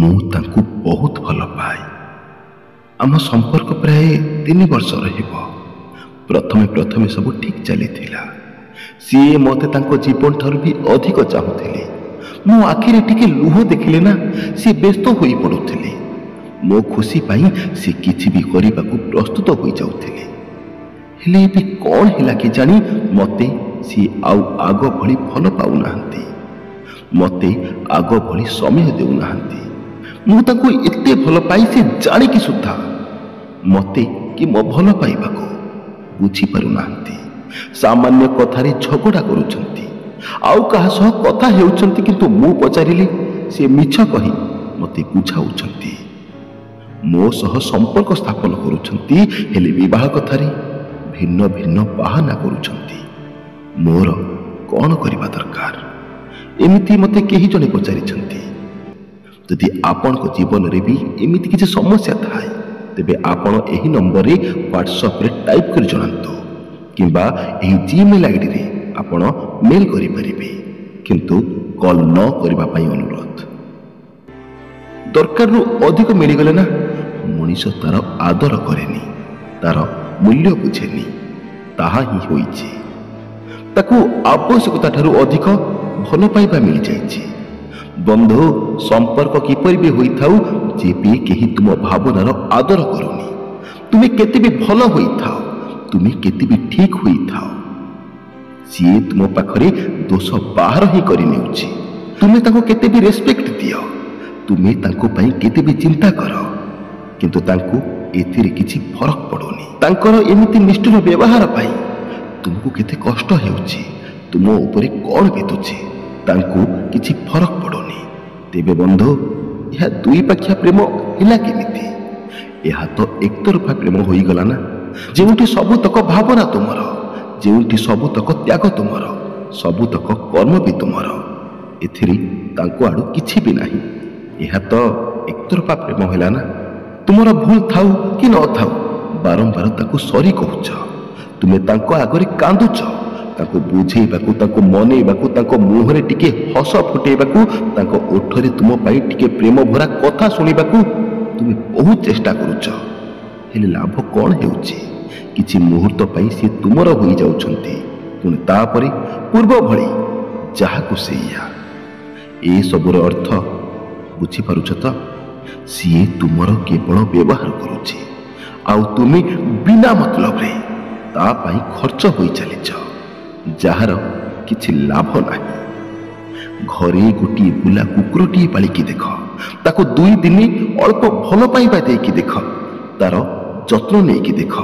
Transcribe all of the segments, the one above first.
ମୁଁ ତାଙ୍କୁ ବହୁତ ଭଲ ପାଏ। ଆମ ସମ୍ପର୍କ ପ୍ରାୟ 3 ବର୍ଷ ରହିବ। ପ୍ରଥମେ ସବୁ ଠିକ୍ ଚାଲିଥିଲା। ସିଏ ମୋତେ ତାଙ୍କ ଜୀବନ ଠାରୁ ବି ଅଧିକ ଚାହୁଁଥିଲେ। ମୋ ଆଖିରେ ଟିକେ ଲୁହ ଦେଖିଲେ ନା ସିଏ ବ୍ୟସ୍ତ ହୋଇ ପଡ଼ୁଥିଲେ। ମୋ ଖୁସି ପାଇଁ ସେ କିଛି ବି କରିବାକୁ ପ୍ରସ୍ତୁତ ହୋଇଯାଉଥିଲେ। ହେଲେ ଏବେ କ'ଣ ହେଲା କେଜାଣି ମୋତେ ସିଏ ଆଉ ଆଗ ଭଳି ଭଲ ପାଉନାହାନ୍ତି। ମୋତେ ଆଗ ଭଳି ସମୟ ଦେଉନାହାନ୍ତି। ମୁଁ ତାଙ୍କୁ ଏତେ ଭଲ ପାଇ ସେ ଜାଣିକି ସୁଦ୍ଧା ମୋତେ କି ମୋ ଭଲ ପାଇବାକୁ ବୁଝିପାରୁନାହାନ୍ତି। ସାମାନ୍ୟ କଥାରେ ଝଗଡ଼ା କରୁଛନ୍ତି, ଆଉ କାହା ସହ କଥା ହେଉଛନ୍ତି, କିନ୍ତୁ ମୁଁ ପଚାରିଲେ ସେ ମିଛ କହି ମୋତେ ବୁଝାଉଛନ୍ତି। ମୋ ସହ ସମ୍ପର୍କ ସ୍ଥାପନ କରୁଛନ୍ତି, ହେଲେ ବିବାହ କଥାରେ ଭିନ୍ନ ଭିନ୍ନ ବାହାନା କରୁଛନ୍ତି। ମୋର କ'ଣ କରିବା ଦରକାର? ଏମିତି ମୋତେ କେହି ଜଣେ ପଚାରିଛନ୍ତି। ଯଦି ଆପଣଙ୍କ ଜୀବନରେ ବି ଏମିତି କିଛି ସମସ୍ୟା ଥାଏ, ତେବେ ଆପଣ ଏହି ନମ୍ବରରେ ହ୍ୱାଟ୍ସଆପ୍ରେ ଟାଇପ୍ କରି ଜଣାନ୍ତୁ, କିମ୍ବା ଏହି ଜିମେଲ୍ ଆଇଡିରେ ଆପଣ ମେଲ୍ କରିପାରିବେ, କିନ୍ତୁ କଲ୍ ନ କରିବା ପାଇଁ ଅନୁରୋଧ। ଦରକାରରୁ ଅଧିକ ମିଳିଗଲେ ନା ମଣିଷ ତାର ଆଦର କରେନି, ତାର ମୂଲ୍ୟ ବୁଝେନି। ତାହା ହିଁ ହୋଇଛି। ତାକୁ ଆବଶ୍ୟକତା ଠାରୁ ଅଧିକ ଭଲ ପାଇବା ମିଳିଯାଇଛି। ବନ୍ଧୁ, ସମ୍ପର୍କ କିପରି ବି ହୋଇଥାଉ, ଯେବେ କେହି ତୁମ ଭାବନାର ଆଦର କରୁନି, ତୁମେ କେତେ ବି ଭଲ ହୋଇଥାଅ, ତୁମେ କେତେ ବି ଠିକ୍ ହୋଇଥାଅ, ସିଏ ତୁମ ପାଖରେ ଦୋଷ ବାହାର ହିଁ କରିନେଉଛି। ତୁମେ ତାଙ୍କୁ କେତେ ବି ରେସ୍ପେକ୍ଟ ଦିଅ, ତୁମେ ତାଙ୍କ ପାଇଁ କେତେ ବି ଚିନ୍ତା କର, କିନ୍ତୁ ତାଙ୍କୁ ଏଥିରେ କିଛି ଫରକ ପଡ଼ୁନି। ତାଙ୍କର ଏମିତି ନିଷ୍ଠୁର ବ୍ୟବହାର ପାଇଁ ତୁମକୁ କେତେ କଷ୍ଟ ହେଉଛି, ତୁମ ଉପରେ କ'ଣ ବିତୁଛି, ତାଙ୍କୁ କିଛି ଫରକ ପଡ଼ୁନି। ତେବେ ବନ୍ଧୁ, ଏହା ଦୁଇ ପାଖିଆ ପ୍ରେମ ହେଲା କେମିତି? ଏହା ତ ଏକତରଫା ପ୍ରେମ ହୋଇଗଲା ନା, ଯେଉଁଠି ସବୁତକ ଭାବନା ତୁମର, ଯେଉଁଠି ସବୁତକ ତ୍ୟାଗ ତୁମର, ସବୁତକ କର୍ମ ବି ତୁମର, ଏଥିରେ ତାଙ୍କ ଆଡ଼ୁ କିଛି ବି ନାହିଁ। ଏହା ତ ଏକତରଫା ପ୍ରେମ ହେଲା ନା। ତୁମର ଭୁଲ ଥାଉ କି ନ ଥାଉ, ବାରମ୍ବାର ତାକୁ ସରି କହୁଛ। ତୁମେ ତାଙ୍କ ଆଗରେ କାନ୍ଦୁଛ, ତାଙ୍କୁ ବୁଝେଇବାକୁ, ତାଙ୍କୁ ମନେଇବାକୁ, ତାଙ୍କ ମୁହଁରେ ଟିକେ ହସ ଫୁଟେଇବାକୁ, ତାଙ୍କ ଓଠରେ ତୁମ ପାଇଁ ଟିକେ ପ୍ରେମ ଭରା କଥା ଶୁଣିବାକୁ ତୁମେ ବହୁତ ଚେଷ୍ଟା କରୁଛ। ହେଲେ ଲାଭ କ'ଣ ହେଉଛି? କିଛି ମୁହୂର୍ତ୍ତ ପାଇଁ ସେ ତୁମର ହୋଇଯାଉଛନ୍ତି, ପୁଣି ତାପରେ ପୂର୍ବ ଭଳି ଯାହାକୁ ସେଇଆ। ଏସବୁର ଅର୍ଥ ବୁଝିପାରୁଛ ତ? ସିଏ ତୁମର କେବଳ ବ୍ୟବହାର କରୁଛି, ଆଉ ତୁମେ ବିନା ମତଲବରେ ତା ପାଇଁ ଖର୍ଚ୍ଚ ହୋଇ ଚାଲିଛ, ଯାହାର କିଛି ଲାଭ ନାହିଁ। ଘରେ ଗୋଟିଏ ବୁଲା କୁକୁରଟିଏ ପାଳିକି ଦେଖ, ତାକୁ 2 ଦିନ ଅଳ୍ପ ଭଲ ପାଇବା ଦେଇକି ଦେଖ, ତାର ଯତ୍ନ ନେଇକି ଦେଖ,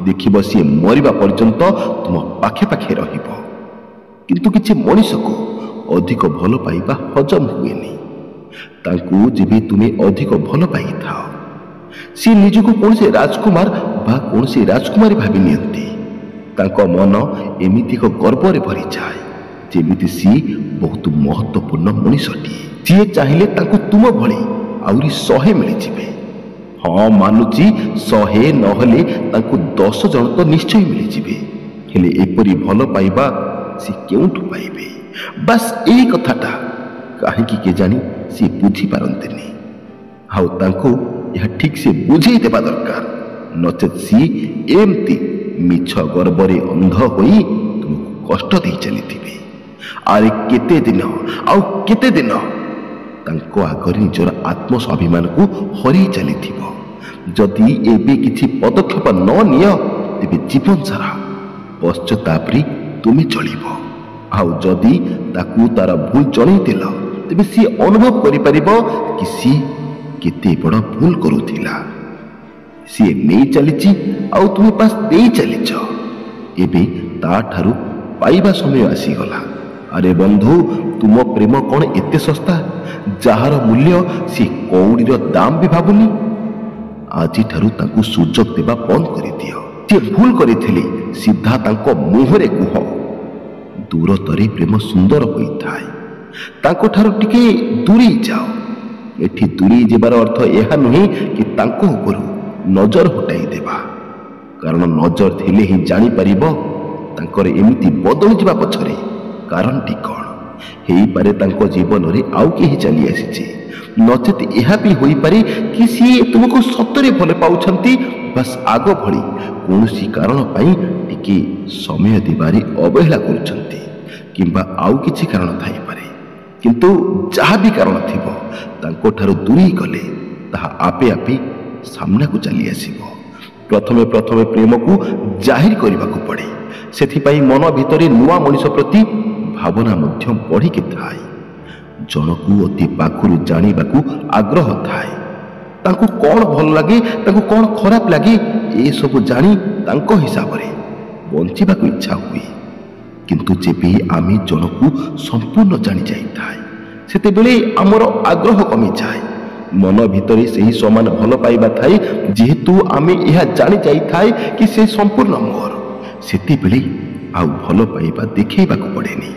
ଦେଖିବ ସିଏ ମରିବା ପର୍ଯ୍ୟନ୍ତ ତୁମ ପାଖେ ପାଖେ ରହିବ। କିନ୍ତୁ କିଛି ମଣିଷକୁ ଅଧିକ ଭଲ ପାଇବା ହଜମ ହୁଏନି। ତାଙ୍କୁ ଯେବେ ତୁମେ ଅଧିକ ଭଲ ପାଇଥାଅ, ସିଏ ନିଜକୁ କୌଣସି ରାଜକୁମାର ବା କୌଣସି ରାଜକୁମାରୀ ଭାବି ନିଅନ୍ତି। ତାଙ୍କ ମନ ଏମିତି ଏକ ଗର୍ବରେ ଭରିଯାଏ, ଯେମିତି ସିଏ ବହୁତ ମହତ୍ତ୍ୱପୂର୍ଣ୍ଣ ମଣିଷଟିଏ। ସିଏ ଚାହିଁଲେ ତାଙ୍କୁ ତୁମ ଭଳି ଆହୁରି 100 ମିଳିଯିବେ। ହଁ ମାନୁଛି, 100 ନହେଲେ ତାଙ୍କୁ 10 ଜଣ ତ ନିଶ୍ଚୟ ମିଳିଯିବେ। ହେଲେ ଏପରି ଭଲ ପାଇବା ସେ କେଉଁଠୁ ପାଇବେ? ବାସ୍ ଏଇ କଥାଟା କାହିଁକି କେଜାଣି ସେ ବୁଝିପାରନ୍ତିନି। ଆଉ ତାଙ୍କୁ ଏହା ଠିକ୍ ସେ ବୁଝେଇ ଦେବା ଦରକାର, ନଚେତ୍ ସିଏ ଏମିତି ମିଛ ଗର୍ବରେ ଅନ୍ଧ ହୋଇ ତୁମକୁ କଷ୍ଟ ଦେଇ ଚାଲିଥିବେ। ଆରେ କେତେ ଦିନ, ଆଉ କେତେ ଦିନ ତାଙ୍କ ଆଗରେ ନିଜର ଆତ୍ମସ୍ୱାଭିମାନକୁ ହରେଇ ଚାଲିଥିବ। ଯଦି ଏବେ କିଛି ପଦକ୍ଷେପ ନ ନିଅ, ତେବେ ଜୀବନ ସାରା ପଶ୍ଚାତାପରେ ତୁମେ ଚଳିବ। ଆଉ ଯଦି ତାକୁ ତାର ଭୁଲ ଜଣେଇଦେଲ, ତେବେ ସିଏ ଅନୁଭବ କରିପାରିବ କି ସିଏ କେତେ ବଡ଼ ଭୁଲ କରୁଥିଲା। ସିଏ ନେଇ ଚାଲିଛି, ଆଉ ତୁମେ ବାସ୍ ଦେଇ ଚାଲିଛ। ଏବେ ତାଠାରୁ ପାଇବା ସମୟ ଆସିଗଲା। ଆରେ ବନ୍ଧୁ, ତୁମ ପ୍ରେମ କ'ଣ ଏତେ ଶସ୍ତା, ଯାହାର ମୂଲ୍ୟ ସେ କଉଡ଼ିର ଦାମ ବି ଭାବୁନି? ଆଜିଠାରୁ ତାଙ୍କୁ ସୁଯୋଗ ଦେବା ବନ୍ଦ କରିଦିଅ। ସେ ଭୁଲ କରିଥିଲେ ସିଧା ତାଙ୍କ ମୁହଁରେ କୁହ। ଦୂରତରେ ପ୍ରେମ ସୁନ୍ଦର ହୋଇଥାଏ। ତାଙ୍କଠାରୁ ଟିକେ ଦୂରେଇ ଯାଅ। ଏଠି ଦୂରେଇ ଯିବାର ଅର୍ଥ ଏହା ନୁହେଁ କି ତାଙ୍କ ଉପରୁ ନଜର ହଟାଇ ଦେବା, କାରଣ ନଜର ଥିଲେ ହିଁ ଜାଣିପାରିବ ତାଙ୍କର ଏମିତି ବଦଳି ଯିବା ପଛରେ କାରଣଟି କ'ଣ। ହେଇପାରେ ତାଙ୍କ ଜୀବନରେ ଆଉ କେହି ଚାଲି ଆସିଛି, ନଚେତ୍ ଏହା ବି ହୋଇପାରେ କି ସିଏ ତୁମକୁ ସତରେ ଭଲ ପାଉଛନ୍ତି, ବାସ୍ ଆଗ ଭଳି କୌଣସି କାରଣ ପାଇଁ ଟିକେ ସମୟ ଦେବାରେ ଅବହେଳା କରୁଛନ୍ତି, କିମ୍ବା ଆଉ କିଛି କାରଣ ଥାଇପାରେ। କିନ୍ତୁ ଯାହା ବି କାରଣ ଥିବ, ତାଙ୍କଠାରୁ ଦୂରେଇ ଗଲେ ତାହା ଆପେ ଆପେ ସାମ୍ନାକୁ ଚାଲି ଆସିବ। ପ୍ରଥମେ ପ୍ରଥମେ ପ୍ରେମକୁ ଜାହିର କରିବାକୁ ପଡ଼େ, ସେଥିପାଇଁ ମନ ଭିତରେ ନୂଆ ମଣିଷ ପ୍ରତି ଭାବନା ମଧ୍ୟ ବଢ଼ିକି ଥାଏ। ଜଣକୁ ଅତି ପାଖରୁ ଜାଣିବାକୁ ଆଗ୍ରହ ଥାଏ। ତାଙ୍କୁ କ'ଣ ଭଲ ଲାଗେ, ତାଙ୍କୁ କ'ଣ ଖରାପ ଲାଗେ, ଏସବୁ ଜାଣି ତାଙ୍କ ହିସାବରେ ବଞ୍ଚିବାକୁ ଇଚ୍ଛା ହୁଏ। କିନ୍ତୁ ଯେବେ ଆମେ ଜଣକୁ ସମ୍ପୂର୍ଣ୍ଣ ଜାଣି ଯାଇଥାଏ, ସେତେବେଳେ ଆମର ଆଗ୍ରହ କମିଯାଏ। ମନ ଭିତରେ ସେହି ସମାନ ଭଲ ପାଇବା ଥାଏ। ଯେହେତୁ ଆମେ ଏହା ଜାଣି ଯାଇଥାଏ କି ସେ ସମ୍ପୂର୍ଣ୍ଣ ମୋର, ସେତେବେଳେ ଆଉ ଭଲ ପାଇବା ଦେଖେଇବାକୁ ପଡ଼େନି,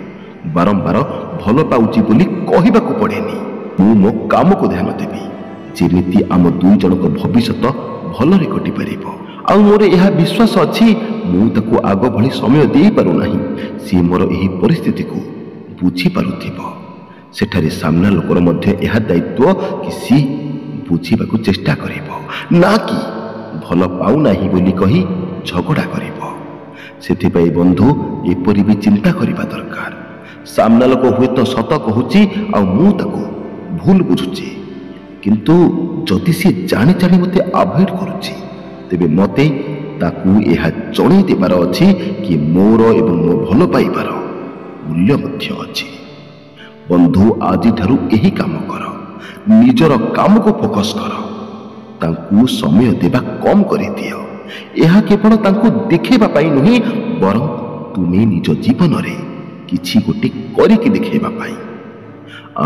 ବାରମ୍ବାର ଭଲ ପାଉଛି ବୋଲି କହିବାକୁ ପଡ଼େନି। ମୁଁ ମୋ କାମକୁ ଧ୍ୟାନ ଦେବି, ଯେମିତି ଆମ ଦୁଇ ଜଣଙ୍କ ଭବିଷ୍ୟତ ଭଲରେ କଟିପାରିବ। ଆଉ ମୋର ଏହା ବିଶ୍ୱାସ ଅଛି, ମୁଁ ତାକୁ ଆଗ ଭଳି ସମୟ ଦେଇପାରୁନାହିଁ। ସିଏ ମୋର ଏହି ପରିସ୍ଥିତିକୁ ବୁଝିପାରୁଥିବ। ସେଠାରେ ସାମ୍ନା ଲୋକର ମଧ୍ୟ ଏହା ଦାୟିତ୍ୱ କି ସିଏ ବୁଝିବାକୁ ଚେଷ୍ଟା କରିବ, ନା କି ଭଲ ପାଉନାହିଁ ବୋଲି କହି ଝଗଡ଼ା କରିବ। ସେଥିପାଇଁ ବନ୍ଧୁ, ଏପରି ବି ଚିନ୍ତା କରିବା ଦରକାର, ସାମ୍ନା ଲୋକ ହୁଏତ ସତ କହୁଛି ଆଉ ମୁଁ ତାକୁ ଭୁଲ ବୁଝୁଛି, କିନ୍ତୁ ଯଦି ସିଏ ଜାଣି ଜାଣି ମୋତେ ଆଭଏଡ୍ କରୁଛି, ତେବେ ମୋତେ ତାକୁ ଏହା ଜଣେଇ ଦେବାର ଅଛି କି ମୋର ଏବଂ ମୋ ଭଲ ପାଇବାର ମୂଲ୍ୟ ମଧ୍ୟ ଅଛି। ବନ୍ଧୁ, ଆଜିଠାରୁ ଏହି କାମ କର, ନିଜର କାମକୁ ଫୋକସ୍ କର, ତାଙ୍କୁ ସମୟ ଦେବା କମ୍ କରିଦିଅ। ଏହା କେବଳ ତାଙ୍କୁ ଦେଖେଇବା ପାଇଁ ନୁହେଁ, ବରଂ ତୁମେ ନିଜ ଜୀବନରେ କିଛି ଗୋଟେ କରିକି ଦେଖେଇବା ପାଇଁ।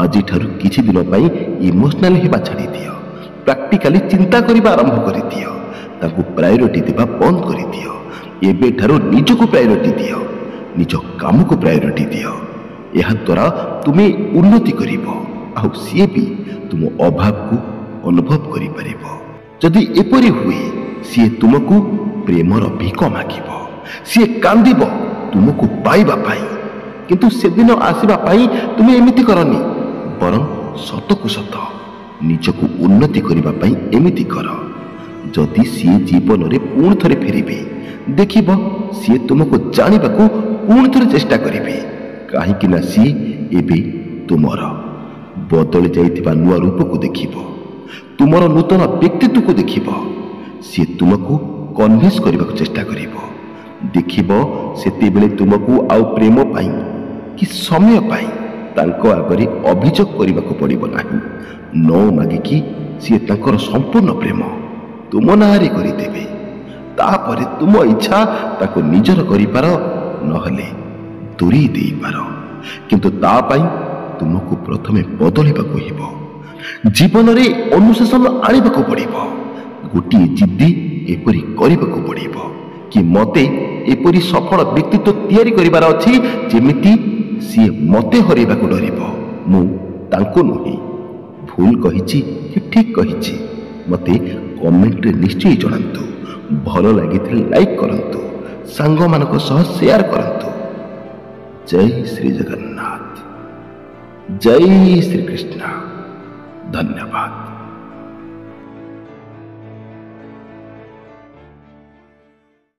ଆଜିଠାରୁ କିଛି ଦିନ ପାଇଁ ଇମୋସନାଲ ହେବା ଛାଡ଼ିଦିଅ, ପ୍ରାକ୍ଟିକାଲି ଚିନ୍ତା କରିବା ଆରମ୍ଭ କରିଦିଅ। ତାଙ୍କୁ ପ୍ରାୟୋରିଟି ଦେବା ବନ୍ଦ କରିଦିଅ। ଏବେଠାରୁ ନିଜକୁ ପ୍ରାୟୋରିଟି ଦିଅ, ନିଜ କାମକୁ ପ୍ରାୟୋରିଟି ଦିଅ। ଏହାଦ୍ୱାରା ତୁମେ ଉନ୍ନତି କରିବ, ଆଉ ସିଏ ବି ତୁମ ଅଭାବକୁ ଅନୁଭବ କରିପାରିବ। ଯଦି ଏପରି ହୁଏ, ସିଏ ତୁମକୁ ପ୍ରେମର ଭିକ ମାଗିବ, ସିଏ କାନ୍ଦିବ ତୁମକୁ ପାଇବା ପାଇଁ। କିନ୍ତୁ ସେଦିନ ଆସିବା ପାଇଁ ତୁମେ ଏମିତି କରନି, ବରଂ ସତକୁ ସତ ନିଜକୁ ଉନ୍ନତି କରିବା ପାଇଁ ଏମିତି କର। ଯଦି ସିଏ ଜୀବନରେ ପୁଣି ଥରେ ଫେରିବେ, ଦେଖିବ ସିଏ ତୁମକୁ ଜାଣିବାକୁ ପୁଣି ଥରେ ଚେଷ୍ଟା କରିବେ, କାହିଁକି ନା ସିଏ ଏବେ ତୁମର ବଦଳି ଯାଇଥିବା ନୂଆ ରୂପକୁ ଦେଖିବ, ତୁମର ନୂତନ ବ୍ୟକ୍ତିତ୍ୱକୁ ଦେଖିବ। ସିଏ ତୁମକୁ କନଭିନ୍ସ କରିବାକୁ ଚେଷ୍ଟା କରିବ। ଦେଖିବ ସେତେବେଳେ ତୁମକୁ ଆଉ ପ୍ରେମ ପାଇଁ କି ସମୟ ପାଇଁ ତାଙ୍କ ଆଗରେ ଅଭିଯୋଗ କରିବାକୁ ପଡ଼ିବ ନାହିଁ। ନ ମାଗିକି ସିଏ ତାଙ୍କର ସମ୍ପୂର୍ଣ୍ଣ ପ୍ରେମ ତୁମ ନାଁରେ କରିଦେବେ। ତାପରେ ତୁମ ଇଚ୍ଛା ତାକୁ ନିଜର କରିପାର, ନହେଲେ ଦୂରେଇ ଦେଇପାର। କିନ୍ତୁ ତା ପାଇଁ ତୁମକୁ ପ୍ରଥମେ ବଦଳିବାକୁ ହେବ, ଜୀବନରେ ଅନୁଶାସନ ଆଣିବାକୁ ପଡ଼ିବ। ଗୋଟିଏ ଜିଦ୍ଦି ଏପରି କରିବାକୁ ପଡ଼ିବ କି ମୋତେ ଏପରି ସଫଳ ବ୍ୟକ୍ତିତ୍ୱ ତିଆରି କରିବାର ଅଛି, ଯେମିତି ସିଏ ମୋତେ ହରାଇବାକୁ ଡରିବ, ମୁଁ ତାଙ୍କୁ ନୁହେଁ। ଭୁଲ କହିଛି କି ଠିକ୍ କହିଛି, ମୋତେ କମେଣ୍ଟରେ ନିଶ୍ଚୟ ଜଣାନ୍ତୁ। ଭଲ ଲାଗିଥିଲେ ଲାଇକ୍ କରନ୍ତୁ, ସାଙ୍ଗମାନଙ୍କ ସହ ସେୟାର କରନ୍ତୁ। ଜୟ ଶ୍ରୀ ଜଗନ୍ନାଥ, ଜୟ ଶ୍ରୀକୃଷ୍ଣ। ଧନ୍ୟବାଦ।